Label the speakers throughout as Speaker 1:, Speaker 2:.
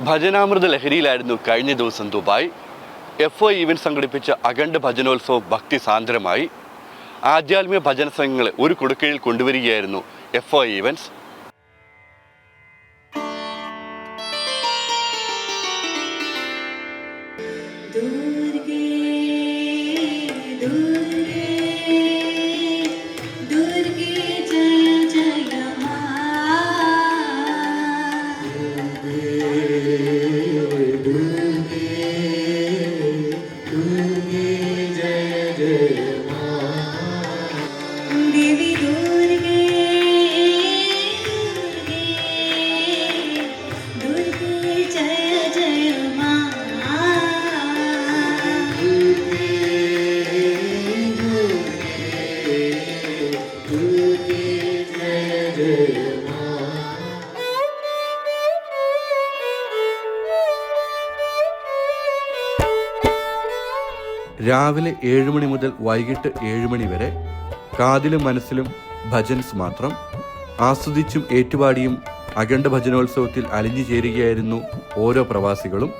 Speaker 1: ഭജനാമൃത ലഹരിയിലായിരുന്നു കഴിഞ്ഞ ദിവസം Dubai. FO events സംഘടിപ്പിച്ച അഖണ്ഡ ഭജനോത്സവം ഭക്തി സാന്ദ്രമായി. ആധ്യാത്മിക ഭജന സംഘങ്ങളെ ഒരു കൊടുക്കയിൽ കൊണ്ടുവരികയായിരുന്നു FO ഈവൻസ്. രാവിലെ 7 മണി മുതൽ വൈകിട്ട് 7 മണി വരെ കാതിലും മനസ്സിലും ഭജൻസ് മാത്രം. ആസ്വദിച്ചും ഏറ്റുപാടിയും അഖണ്ഡ ഭജനോത്സവത്തിൽ അലിഞ്ഞു ചേരുകയായിരുന്നു ഓരോ പ്രവാസികളും.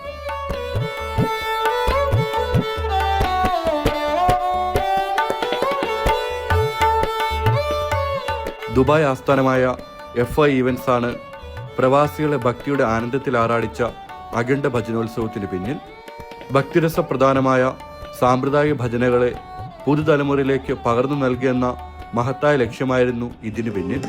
Speaker 1: ദുബായ് ആസ്ഥാനമായ FO ഈവൻസ് ആണ് പ്രവാസികളെ ഭക്തിയുടെ ആനന്ദത്തിൽ ആറാടിച്ച അഖണ്ഡ ഭജനോത്സവത്തിന് പിന്നിൽ. ഭക്തിരസപ്രധാനമായ സാമ്പ്രദായിക ഭജനകളെ പുതുതലമുറയിലേക്ക് പകർന്നു നൽകിയെന്ന മഹത്തായ ലക്ഷ്യമായിരുന്നു ഇതിനു പിന്നിൽ.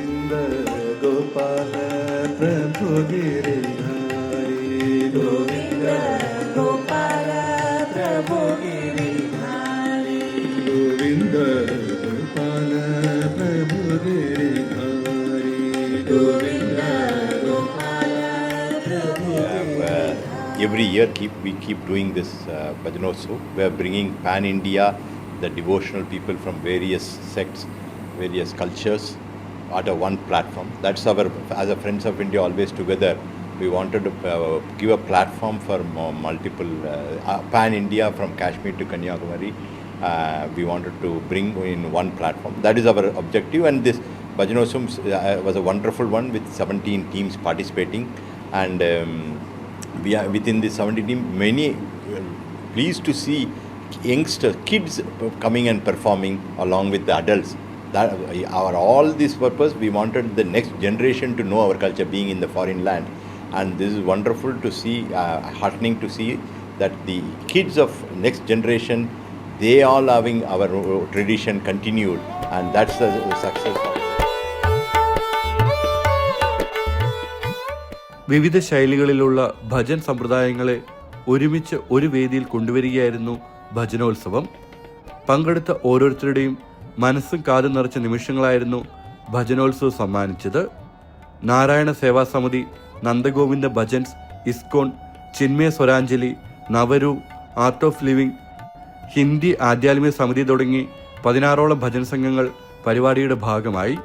Speaker 2: Every year we keep doing this Bhajanotsav. We are bringing pan-India, the devotional people from various sects, various cultures at a one platform. That's our, as a Friends of India always together, we wanted to give a platform for multiple, pan-India from Kashmir to Kanyakumari. We wanted to bring in one platform. That is our objective, and this Bhajanotsav was a wonderful one with 17 teams participating, and we are within this 70 team, many pleased to see youngsters, kids coming and performing along with the adults. That our all this purpose, we wanted the next generation to know our culture being in the foreign land, and this is wonderful to see, heartening to see that the kids of next generation, they all having our tradition continued, and that's the success of it.
Speaker 1: വിവിധ ശൈലികളിലുള്ള ഭജൻ സമ്പ്രദായങ്ങളെ ഒരുമിച്ച് ഒരു വേദിയിൽ കൊണ്ടുവരികയായിരുന്നു ഭജനോത്സവം. പങ്കെടുത്ത ഓരോരുത്തരുടെയും മനസ്സും കാതും നിറച്ച നിമിഷങ്ങളായിരുന്നു ഭജനോത്സവം സമ്മാനിച്ചത്. നാരായണ സേവാ സമിതി, നന്ദഗോവിന്ദ ഭജൻസ്, ഇസ്കോൺ, ചിന്മയ സ്വരാഞ്ജലി, നവരു, art of living, Hindi Adhyatmika Samiti തുടങ്ങി 16ഓളം ഭജൻ സംഘങ്ങൾ പരിപാടിയുടെ ഭാഗമായി.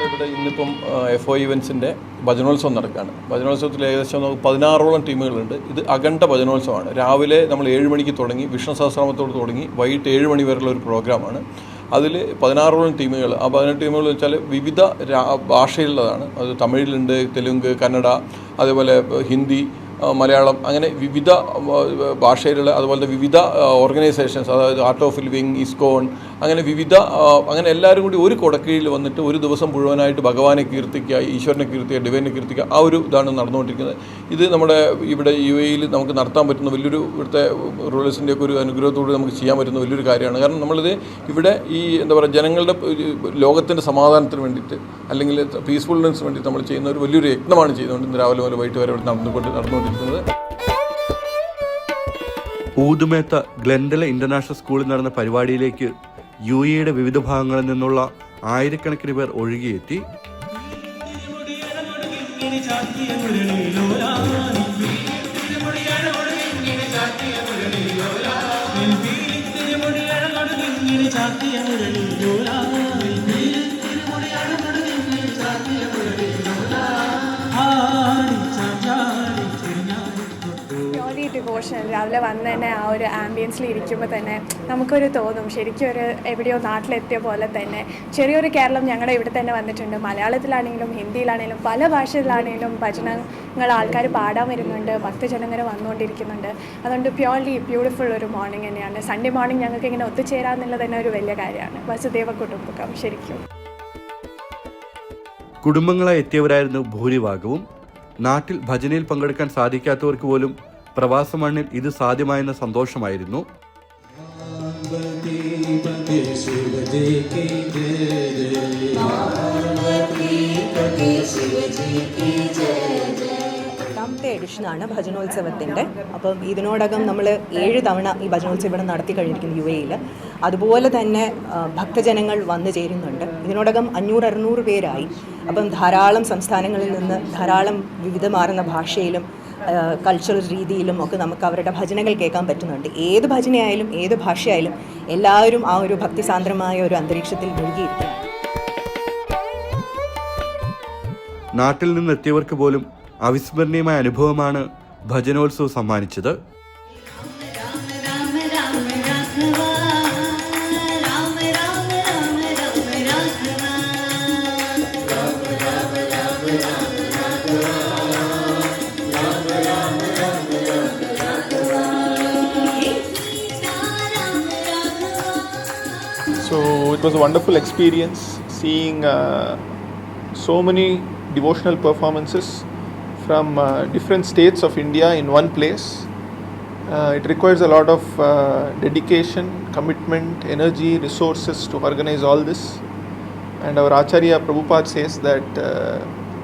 Speaker 3: ഇവിടെ ഇന്നിപ്പം FO ഈവൻസിൻ്റെ ഭജനോത്സവം നടക്കുകയാണ്. ഭജനോത്സവത്തിൽ ഏകദേശം 16ഓളം ടീമുകളുണ്ട്. ഇത് അഖണ്ഡ ഭജനോത്സവമാണ്. രാവിലെ നമ്മൾ 7 മണിക്ക് തുടങ്ങി, വിഷ്ണു സഹസ്രനാമത്തോട് തുടങ്ങി വൈകിട്ട് 7 മണി വരെയുള്ള ഒരു പ്രോഗ്രാമാണ്. അതിൽ 16ഓളം ടീമുകൾ. ആ 18 ടീമുകൾ വെച്ചാൽ വിവിധ ഭാഷയിലുള്ളതാണ്. അത് തമിഴിലുണ്ട്, തെലുങ്ക്, കന്നഡ, അതേപോലെ ഹിന്ദി, മലയാളം, അങ്ങനെ വിവിധ ഭാഷയിലുള്ള, അതുപോലെ വിവിധ ഓർഗനൈസേഷൻസ്, അതായത് ആർട്ട് ഓഫ് ലിവിങ്, ഇസ്കോൺ, അങ്ങനെ വിവിധ, അങ്ങനെ എല്ലാവരും കൂടി ഒരു കുടക്കീഴിൽ വന്നിട്ട് ഒരു ദിവസം മുഴുവനായിട്ട് ഭഗവാനെ കീർത്തിക്കുക, ഈശ്വരനെ കീർത്തിക്കുക, ഡിവൈനെ കീർത്തിക്കുക, ആ ഒരു ഇതാണ് നടന്നുകൊണ്ടിരിക്കുന്നത്. ഇത് നമ്മുടെ ഇവിടെ UAE നമുക്ക് നടത്താൻ പറ്റുന്ന വലിയൊരു, ഇവിടുത്തെ റൂളേഴ്സിൻ്റെയൊക്കെ ഒരു അനുഗ്രഹത്തോടെ നമുക്ക് ചെയ്യാൻ പറ്റുന്ന വലിയൊരു കാര്യമാണ്. കാരണം നമ്മളിത് ഇവിടെ ഈ എന്താ പറയുക, ജനങ്ങളുടെ ലോകത്തിൻ്റെ സമാധാനത്തിന് വേണ്ടിയിട്ട്, അല്ലെങ്കിൽ പീസ്ഫുൾനെസ്സിന് വേണ്ടിയിട്ട് നമ്മൾ ചെയ്യുന്ന ഒരു വലിയൊരു യജ്ഞമാണ് ചെയ്തുകൊണ്ട് ഇന്ന് രാവിലെ മുതൽ വൈകിട്ട് വരെ നടന്നുകൊണ്ടിരിക്കുന്നത്.
Speaker 1: ഊതുമേത്ത ഗ്ലെൻഡല ഇന്റർനാഷണൽ സ്കൂളിൽ നടന്ന പരിപാടിയിലേക്ക് UAEയുടെ വിവിധ ഭാഗങ്ങളിൽ നിന്നുള്ള ആയിരക്കണക്കിന് പേർ ഒഴുകിയെത്തി.
Speaker 4: ചാ ഇമോഷണൽ. രാവിലെ വന്ന് തന്നെ ആ ഒരു ആംബിയൻസിൽ ഇരിക്കുമ്പോൾ തന്നെ നമുക്കൊരു തോന്നും ശരിക്കും ഒരു എവിടെയോ നാട്ടിലെത്തിയ പോലെ തന്നെ. ചെറിയൊരു കേരളം ഞങ്ങളുടെ ഇവിടെ തന്നെ വന്നിട്ടുണ്ട്. മലയാളത്തിലാണെങ്കിലും ഹിന്ദിയിലാണെങ്കിലും പല ഭാഷയിലാണെങ്കിലും ഭജനങ്ങൾ ആൾക്കാർ പാടാൻ വരുന്നുണ്ട്, ഭക്തജനങ്ങൾ വന്നുകൊണ്ടിരിക്കുന്നുണ്ട്. അതുകൊണ്ട് പ്യോർലി ബ്യൂട്ടിഫുൾ ഒരു മോർണിംഗ് തന്നെയാണ്. സൺഡേ മോർണിംഗ് ഞങ്ങൾക്ക് ഇങ്ങനെ ഒത്തുചേരാമെന്നുള്ളത് തന്നെ ഒരു വലിയ കാര്യമാണ്. വസുദേവ കുടുംബകം ശരിക്കും.
Speaker 1: കുടുംബങ്ങളായി എത്തിയവരായിരുന്നു ഭൂരിഭാഗവും. നാട്ടിൽ ഭജനയിൽ പങ്കെടുക്കാൻ സാധിക്കാത്തവർക്ക് പോലും പ്രവാസ മണ്ണിൽ ഇത് സാധ്യമായെന്ന സന്തോഷമായിരുന്നു.
Speaker 5: രണ്ടാമത്തെ എഡിഷനാണ് ഭജനോത്സവത്തിൻ്റെ. അപ്പം ഇതിനോടകം നമ്മൾ 7 തവണ ഈ ഭജനോത്സവം ഇവിടെ നടത്തി കഴിഞ്ഞിരിക്കുന്നു UAE-യിൽ. അതുപോലെ തന്നെ ഭക്തജനങ്ങൾ വന്നു ചേരുന്നുണ്ട്. ഇതിനോടകം 500-600 പേരായി. അപ്പം ധാരാളം സംസ്ഥാനങ്ങളിൽ നിന്ന് ധാരാളം വിവിധമാർന്ന ഭാഷയിലും കൾച്ചറൽ രീതിയിലും ഒക്കെ നമുക്ക് അവരുടെ ഭജനകൾ കേൾക്കാൻ പറ്റുന്നുണ്ട്. ഏത് ഭജനയായാലും ഏത് ഭാഷയായാലും എല്ലാവരും ആ ഒരു ഭക്തിസാന്ദ്രമായ ഒരു അന്തരീക്ഷത്തിൽ മുഴുകിയിരിക്കും.
Speaker 1: നാട്ടിൽ നിന്നെത്തിയവർക്ക് പോലും അവിസ്മരണീയമായ അനുഭവമാണ് ഭജനോത്സവം സമ്മാനിച്ചത്.
Speaker 6: So it was a wonderful experience seeing so many devotional performances from different states of India in one place. It requires a lot of dedication, commitment, energy, resources to organize all this. And our Acharya Prabhupada says that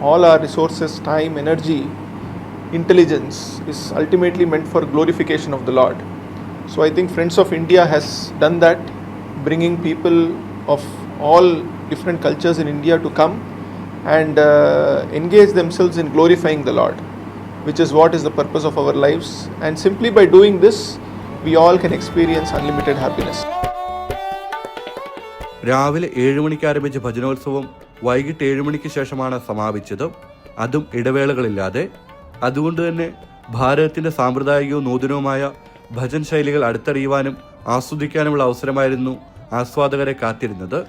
Speaker 6: all our resources, time, energy, intelligence is ultimately meant for glorification of the Lord. So I think Friends of India has done that, bringing people of all different cultures in India to come and engage themselves in glorifying the Lord, which is what is the purpose of our lives. And simply by doing this, we all can experience unlimited happiness.
Speaker 1: രാവിലെ 7 മണിക്ക് ആരംഭിച്ച ഭജനോത്സവം വൈകിട്ട് 7 മണിക്ക് ശേഷമാണ് സമാപിച്ചത്. അതും ഇടവേളകളില്ലാതെ. അതുകൊണ്ട് തന്നെ ഭാരതത്തിൻ്റെ സാമ്പ്രദായികവും നൂതനവുമായ ഭജൻ ശൈലികൾ അടുത്തറിയുവാനും ആസ്വദിക്കാനുമുള്ള അവസരമായിരുന്നു ആസ്വാദകരെ കാത്തിരുന്നത്.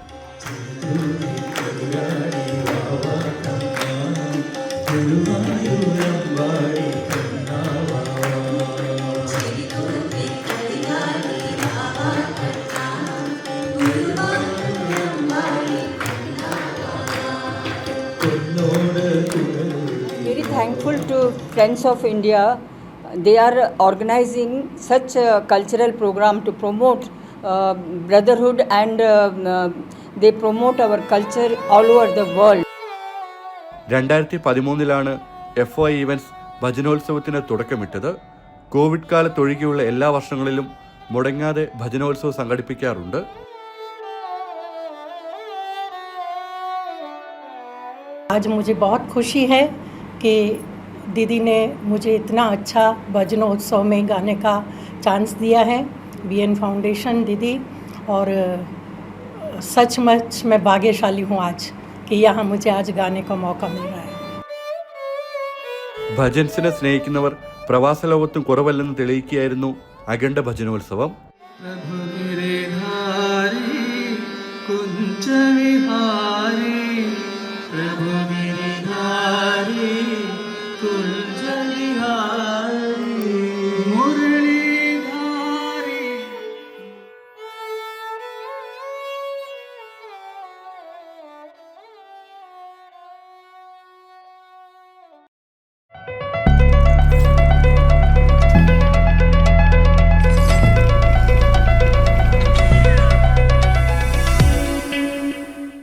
Speaker 7: Very thankful to Friends of India. They are organizing such a cultural program to promote brotherhood and they promote our culture all over the world.
Speaker 1: 2013 FOI Events ഭജനോത്സവത്തിന് തുടക്കമിട്ടത്. കോവിഡ് കാലത്തൊഴികെയുള്ള എല്ലാ വർഷങ്ങളിലും മുടങ്ങാതെ ഭജനോത്സവം സംഘടിപ്പിക്കാറുണ്ട്.
Speaker 8: आज मुझे बहुत खुशी है कि दीदी ने मुझे इतना अच्छा भजनोत्सव में गाने का चांस दिया है. BN फाउंडेशन दीदी, और सचमुच मैं भाग्यशाली हूँ आज कि यहाँ मुझे आज गाने का मौका मिल रहा है.
Speaker 1: ഭജൻസിനെ സ്നേഹിക്കുന്നവർ പ്രവാസ ലോകത്തും കുറവല്ലെന്ന് തെളിയിക്കുകയായിരുന്നു അഖണ്ഡ ഭജനോത്സവം.